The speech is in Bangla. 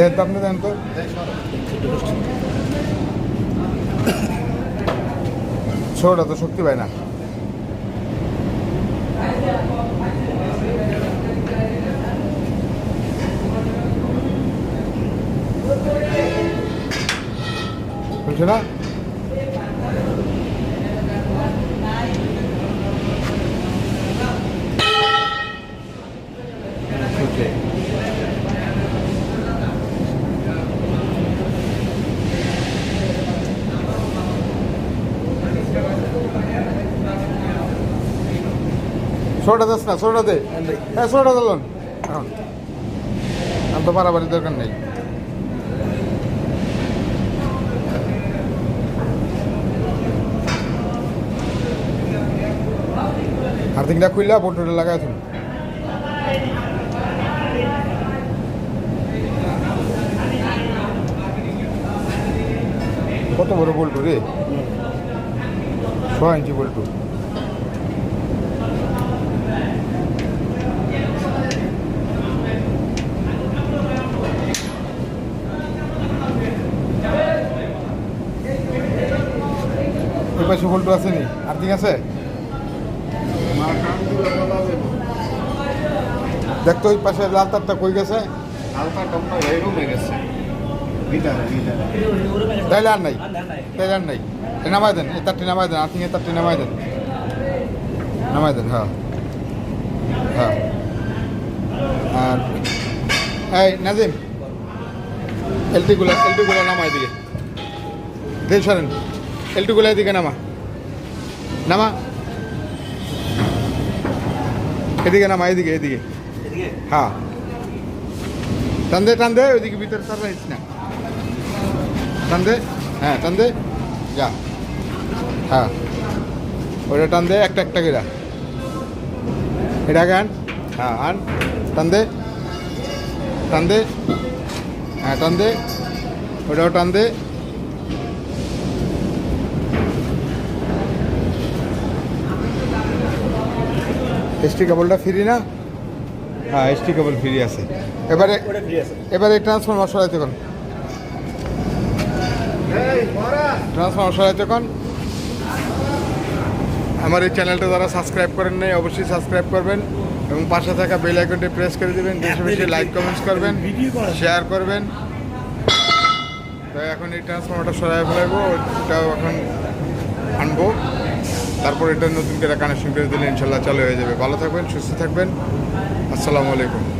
দেন তো আপনি দেন তো ছোটটা তো শক্তি পায় না বুঝছো না ছোটটা যাস না ছোটটা দে হ্যাঁ ছোটটা দিলন এখন আর তো বাড়াবাড়ি দরকার নেই আর্থিংটা খুললা বোটটা লাগাই তুমি কত বড় বল্টু রে 6 ইঞ্চি বল্টু ওই পাশে বল্টু আছে নি আর্থিং আছে দেখতো ওই পাশে লাল তারটা কই গেছে তাইলে আর নাই তাইলে আর নাই নামাই দেন এই তারটি নামাই দেন আর্থিং এর তারটি নামাই দেন হ্যাঁ হ্যাঁ আর এই নাজিম এলটিগুলো নামা এদিকে দেন সরেন এলটিগুলো এদিকে নামা এদিকে নামা এদিকে হ্যাঁ টান দে ওইদিকে ভিতরে তার রাখিস না টান দে যা হ্যাঁ ওইটা টান দে একটা করে এটা গান হ্যাঁ আন টান দে হ্যাঁ টান দে ওটাও টান দে এসটি কেবলটা ফ্রি না হ্যাঁ এসটি কেবল ফ্রি আছে এবারে ট্রান্সফর্মার সরাইতে কোন আমার এই চ্যানেলটা যারা সাবস্ক্রাইব করেন নাই অবশ্যই সাবস্ক্রাইব করবেন এবং পাশে থাকা বেল আইকনটি প্রেস করে দেবেন বেশি বেশি লাইক কমেন্টস করবেন শেয়ার করবেন তো এখন এই ট্রান্সফর্মারটা সরাই ফেলাইবো ওটাও এখন আনবো তারপর এটা নতুন করে কানেকশন করে দিলে ইনশাল্লাহ চালু হয়ে যাবে ভালো থাকবেন সুস্থ থাকবেন আসসালামু আলাইকুম